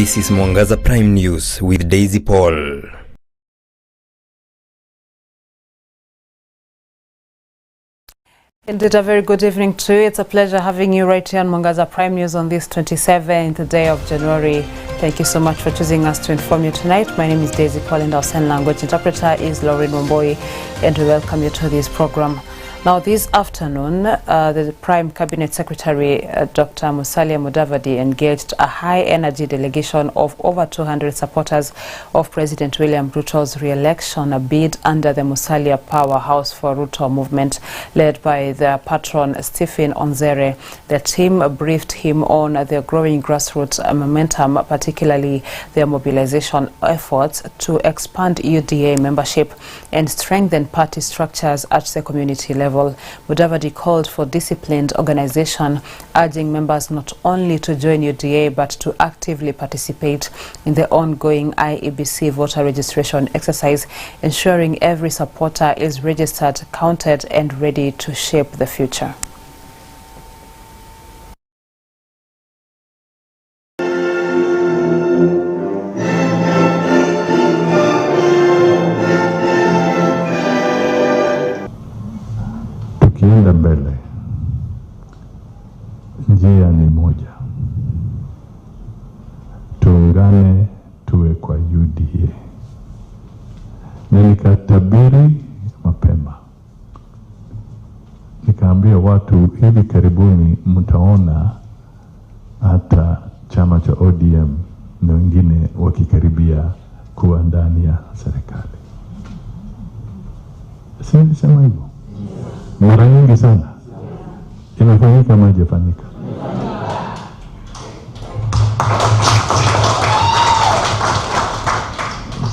This is Mwangaza Prime News with Daisy Paul. Indeed, a very good evening to you. It's a pleasure having you right here on Mwangaza Prime News on this 27th day of January. Thank you so much for choosing us to inform you tonight. My name is Daisy Paul and our sign language interpreter is Lauren Wamboi, and we welcome you to this program. Now, this afternoon, the Prime Cabinet Secretary, Dr. Musalia Mudavadi, engaged a high-energy delegation of over 200 supporters of President William Ruto's re-election, a bid under the Musalia Powerhouse for Ruto movement, led by their patron, Stephen Onzere. The team briefed him on the growing grassroots momentum, particularly their mobilization efforts to expand UDA membership and strengthen party structures at the community level. Mudavadi called for disciplined organization, urging members not only to join UDA but to actively participate in the ongoing IEBC voter registration exercise, ensuring every supporter is registered, counted and ready to shape the future. Tukienda mbele, njia ni moja. Tuungane tuwe kwa UDA. Na nikatabiri mapema, nikaambia watu hivi karibuni mtaona hata chama cha ODM na wengine wakikaribia kuwa ndani ya serikali. Sema hivyo mara nyingi sana. Imefanyika ama haijafanyika?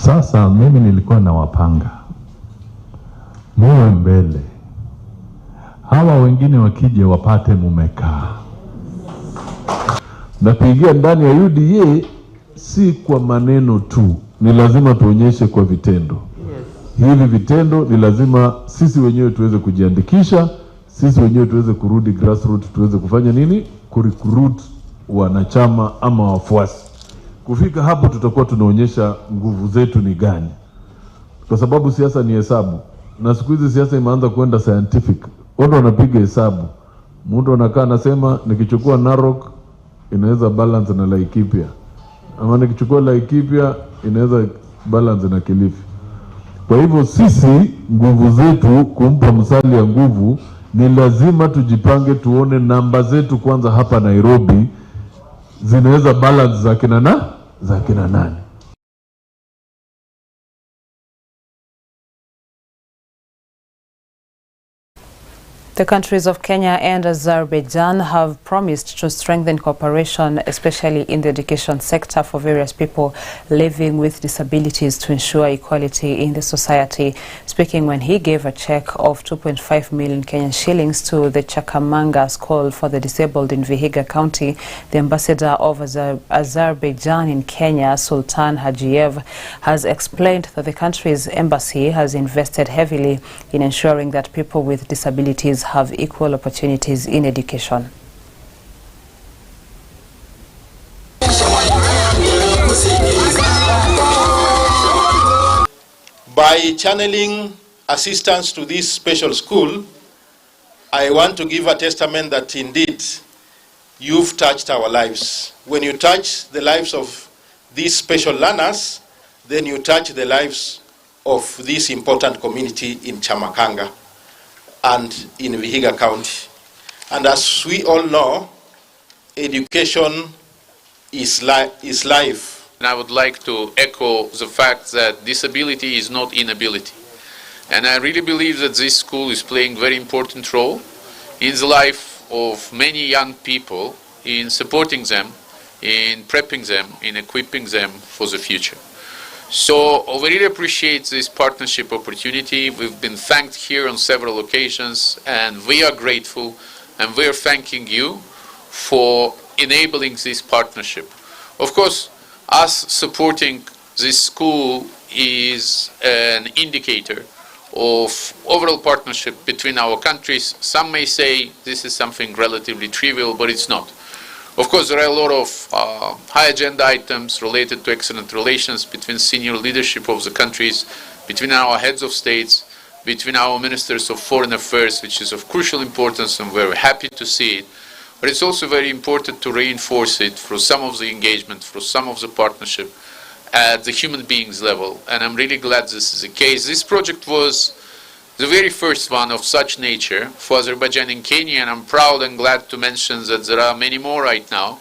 Sasa mimi nilikuwa na wapanga muwe mbele, hawa wengine wakija wapate mumekaa. Napigia ndani ya UDA si kwa maneno tu, ni lazima tuonyeshe kwa vitendo. Hivi vitendo ni lazima sisi wenyewe tuweze kujiandikisha, sisi wenyewe tuweze kurudi grassroots, tuweze kufanya nini? Kurecruit wanachama ama wafuasi. Kufika hapo tutakuwa tunaonyesha nguvu zetu ni gani. Kwa sababu siasa ni hesabu. Na siku hizi siasa imeanza kwenda scientific. Watu wanapiga hesabu. Mtu anakaa anasema nikichukua Narok inaweza balance na Laikipia. Ama nikichukua Laikipia inaweza balance na Kilifi. Kwa hivyo sisi nguvu zetu kumpa Musalia nguvu, ni lazima tujipange tuone namba zetu kwanza hapa Nairobi zinaweza balance za kina nani. The countries of Kenya and Azerbaijan have promised to strengthen cooperation, especially in the education sector, for various people living with disabilities to ensure equality in the society. Speaking when he gave a check of 2.5 million Kenyan shillings to the Chakamanga School for the Disabled in Vihiga County, the ambassador of Azerbaijan in Kenya, Sultan Hajiev, has explained that the country's embassy has invested heavily in ensuring that people with disabilities have equal opportunities in education. By channeling assistance to this special school, I want to give a testament that indeed you've touched our lives. When you touch the lives of these special learners, then you touch the lives of this important community in Chamakanga and in Vihiga County. And as we all know, education is life. And I would like to echo the fact that disability is not inability. And I really believe that this school is playing a very important role in the life of many young people, in supporting them, in prepping them, in equipping them for the future. So we really appreciate this partnership opportunity. We've been thanked here on several occasions, and we are grateful, and we are thanking you for enabling this partnership. Of course, us supporting this school is an indicator of overall partnership between our countries. Some may say this is something relatively trivial, but it's not. Of course, there are a lot of high agenda items related to excellent relations between senior leadership of the countries, between our heads of states, between our ministers of foreign affairs, which is of crucial importance, and we're happy to see it. But it's also very important to reinforce it through some of the engagement, through some of the partnership at the human beings level. And I'm really glad this is the case. This project was the very first one of such nature for Azerbaijan and Kenya, and I'm proud and glad to mention that there are many more right now.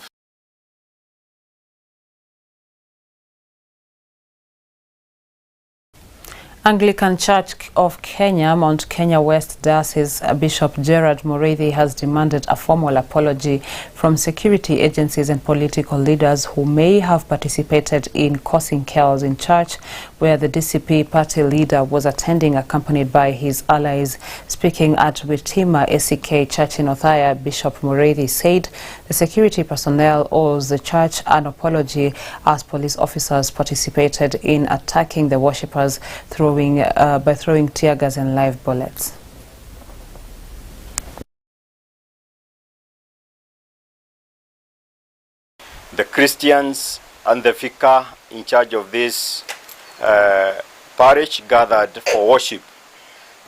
Anglican Church of Kenya, Mount Kenya West Diocese Bishop Gerard Mureithi has demanded a formal apology from security agencies and political leaders who may have participated in causing chaos in church, where the DCP party leader was attending accompanied by his allies. Speaking at Witima ACK Church in Othaya, Bishop Mureithi said the security personnel owes the church an apology as police officers participated in attacking the worshippers by throwing tear gas and live bullets. The Christians and the vicar in charge of this parish gathered for worship,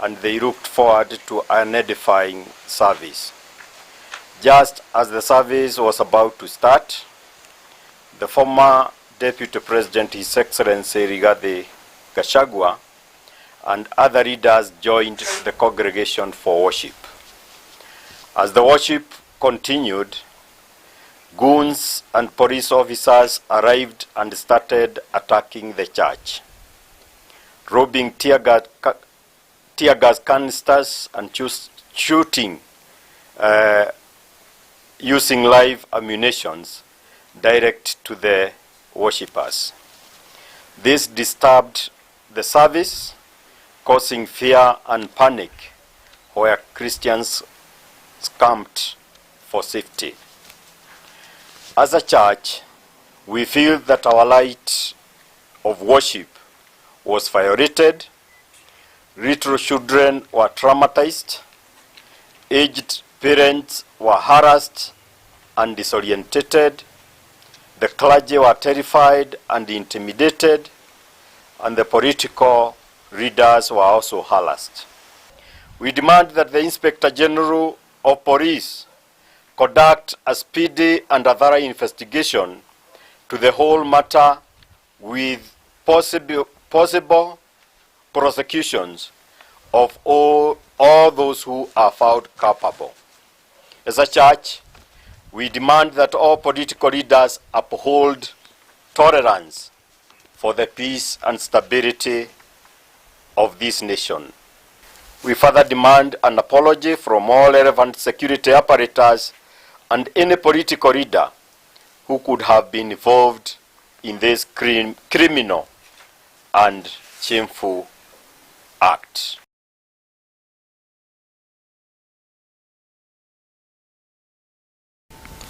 and they looked forward to an edifying service. Just as the service was about to start, the former Deputy President, His Excellency Rigathi Gachagua, and other leaders joined the congregation for worship. As the worship continued, goons and police officers arrived and started attacking the church, robbing tear gas canisters and shooting using live ammunitions direct to the worshippers. This disturbed the service, causing fear and panic where Christians camped for safety. As a church, we feel that our right of worship was violated. Little children were traumatized, aged parents were harassed and disorientated, the clergy were terrified and intimidated, and the political leaders were also harassed. We demand that the Inspector General of Police conduct a speedy and a thorough investigation to the whole matter with possible prosecutions of all those who are found culpable. As a church, we demand that all political leaders uphold tolerance for the peace and stability of this nation. We further demand an apology from all relevant security apparatus and any political leader who could have been involved in this criminal and shameful act.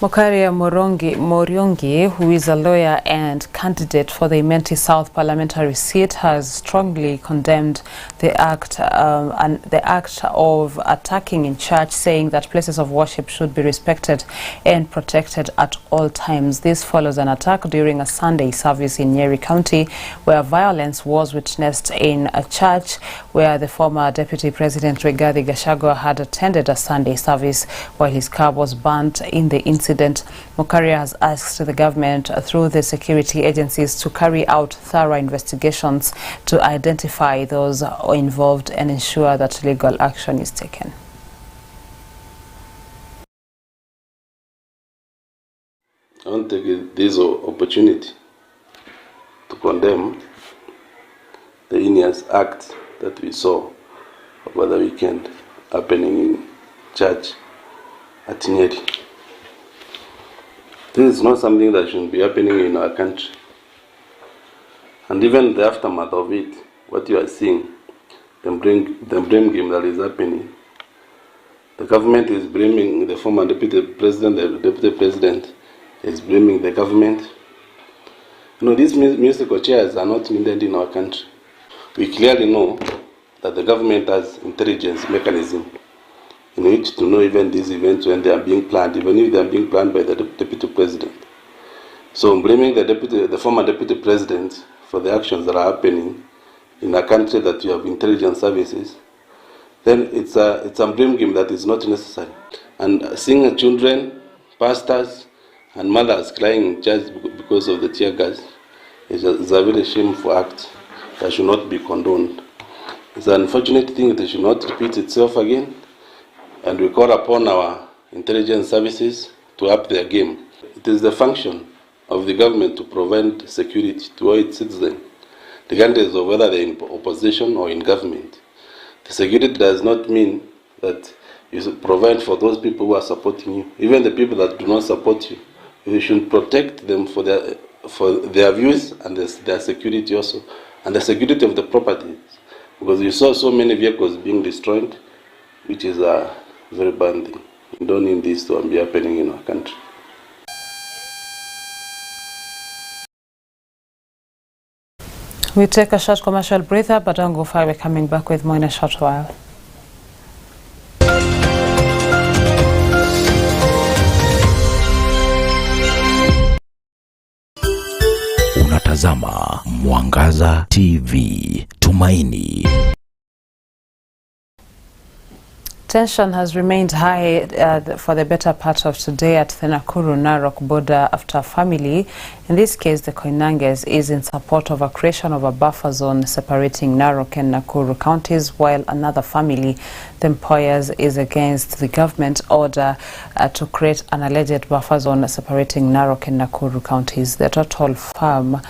Mokaria Moriongi, who is a lawyer and candidate for the Imenti South parliamentary seat, has strongly condemned the act of attacking in church, saying that places of worship should be respected and protected at all times. This follows an attack during a Sunday service in Nyeri County, where violence was witnessed in a church where the former Deputy President Rigathi Gachagua had attended a Sunday service while his car was burnt in the incident. Mokaria has asked the government through the security agencies to carry out thorough investigations to identify those involved and ensure that legal action is taken. I want to take this opportunity to condemn the heinous act that we saw over the weekend happening in church at Nyeri. This is not something that should be happening in our country. And even the aftermath of it, what you are seeing, the blame game that is happening. The government is blaming the former deputy president, the deputy president is blaming the government. You know, these musical chairs are not needed in our country. We clearly know that the government has intelligence mechanism in which to know even these events when they are being planned, even if they are being planned by the deputy president. So blaming the former deputy president for the actions that are happening in a country that you have intelligence services, then it's a blame game that is not necessary. And seeing children, pastors, and mothers crying in church because of the tear gas is a very shameful act that should not be condoned. It's an unfortunate thing that should not repeat itself again, and we call upon our intelligence services to up their game. It is the function of the government to provide security to all its citizens, regardless of whether they're in opposition or in government. The security does not mean that you should provide for those people who are supporting you. Even the people that do not support you, you should protect them for their views and their security also, and the security of the properties. Because you saw so many vehicles being destroyed, which is a very bad thing. We don't need this to be happening in our country. We take a short commercial breather, but don't go far. We're coming back with more in a short while. Unatazama Mwangaza TV, Tumaini. Tension has remained high for the better part of today at the Nakuru-Narok border after a family, in this case the Koinanges, is in support of a creation of a buffer zone separating Narok and Nakuru counties, while another family, the Mpoyas, is against the government order to create an alleged buffer zone separating Narok and Nakuru counties. The total farm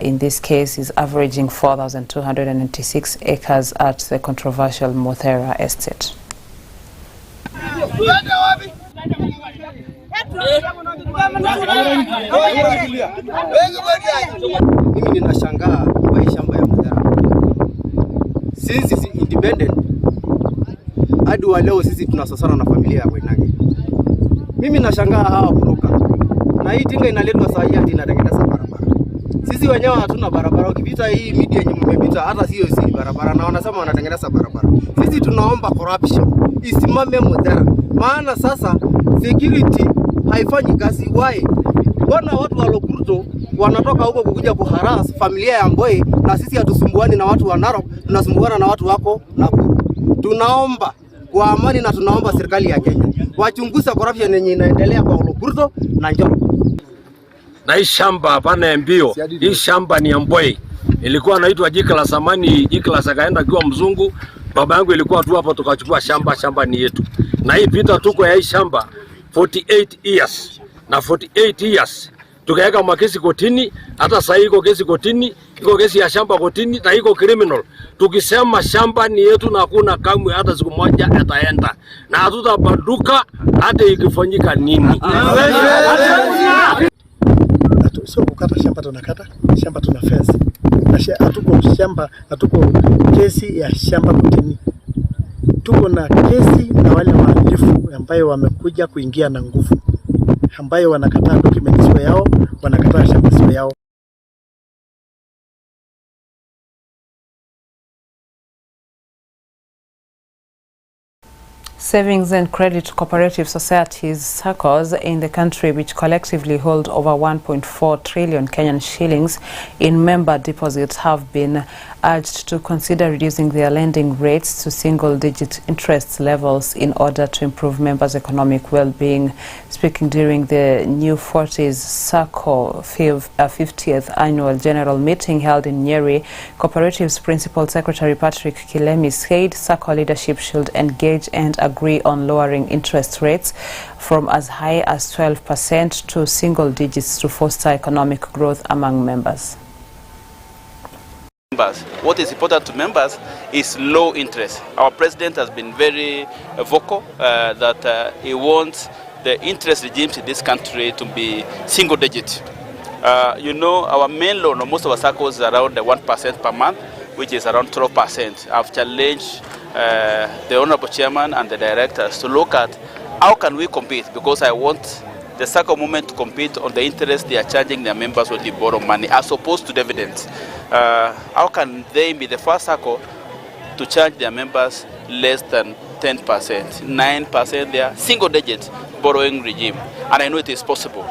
in this case is averaging 4,296 acres at the controversial Mothera estate. Mimi ninashangaa kwa hii shamba ya Mothera. Sisi independent hadi wa leo sisi tunasosana na familia ya Koinange. Mimi nashangaa hawa kuruka. Na hii tinga inaletwa saa hii inatengeneza barabara. Sisi wenyewe hatuna barabara. Ukipita hii media yenye mmepita hata sio si barabara na wanasema wanatengeneza barabara. Sisi tunaomba corruption isimame Mothera. Maana sasa security haifanyi kazi. Why? Mbona watu wa Lokurto wanatoka huko kukuja kuharass familia ya Mboe, na sisi hatusumbuani na watu wa Narok, tunasumbuana na watu wako Nakuru. Tunaomba kwa amani na tunaomba serikali ya Kenya wachunguze corruption yenye inaendelea kwa Lokurto na Njoro. Na hii shamba hapana mbio. Hii shamba ni ya Mboe. Ilikuwa inaitwa jika la samani, jika la sakaenda kiwa mzungu. Baba yangu ilikuwa tu hapo tukachukua shamba ni yetu. Na hii vita tuko ya hii shamba 48 years. Na 48 years tukaweka makesi kotini, hata sasa iko kesi kotini, iko kesi ya shamba kotini na iko criminal. Tukisema shamba ni yetu na hakuna kamwe hata siku moja ataenda. Na hatutabaduka hata ikifanyika nini. Sio kukata shamba, tunakata shamba, tuna fence. Hatuko shamba, hatuko kesi ya shamba kotini. Tuko na kesi na wale wahalifu ambao wamekuja kuingia na nguvu, ambao wanakataa documentation yao, wanakataa shamba yao. Savings and credit cooperative societies, SACCOs, in the country, which collectively hold over 1.4 trillion Kenyan shillings in member deposits, have been urged to consider reducing their lending rates to single-digit interest levels in order to improve members' economic well-being. Speaking during the New Forties SACCO 50th Annual General Meeting held in Nyeri, Cooperative's Principal Secretary Patrick Kilemi said SACCO leadership should engage and agree on lowering interest rates from as high as 12% to single digits to foster economic growth among members. What is important to members is low interest. Our president has been very vocal that he wants the interest regimes in this country to be single digit. You know, our main loan, or most of our SACCOs, is around 1% per month, which is around 12%. I've challenged the Honorable Chairman and the directors to look at how can we compete, because I want the SACCO movement to compete on the interest they are charging their members when they borrow money as opposed to dividends. How can they be the first SACCO to charge their members less than 10%, 9% they are single digit borrowing regime. And I know it is possible.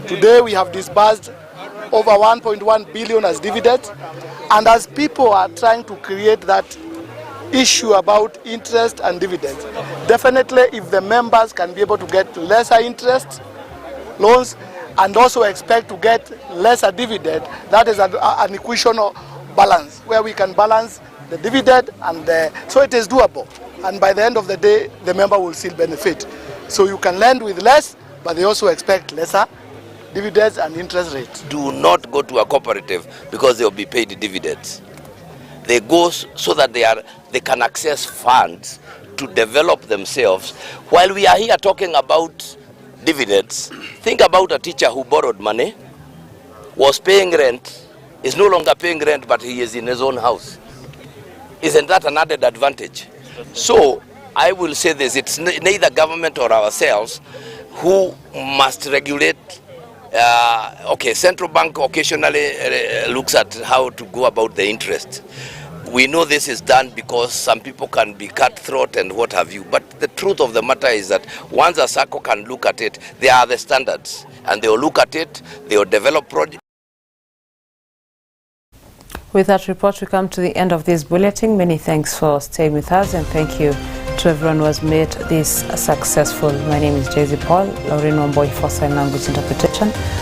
Today we have disbursed over 1.1 billion as dividends, and as people are trying to create that issue about interest and dividends, definitely if the members can be able to get lesser interest loans and also expect to get lesser dividend, that is an equational balance where we can balance the dividend and so it is doable, and by the end of the day the member will still benefit. So you can lend with less, but they also expect lesser dividends and interest rates. Do not go to a cooperative because they will be paid dividends. They go so that they can access funds to develop themselves. While we are here talking about dividends, think about a teacher who borrowed money, was paying rent, is no longer paying rent, but he is in his own house. Isn't that an added advantage? So I will say this, it's neither government or ourselves who must regulate. Okay, central bank occasionally looks at how to go about the interest. We know this is done because some people can be cutthroat and what have you, but the truth of the matter is that once a SACCO can look at it, there are the standards, and they will look at it, they will develop projects. With that report, we come to the end of this bulletin. Many thanks for staying with us, and thank you to everyone who has made this successful. My name is Daisy Paul, Lauren Wamboi for Sign Language Interpretation.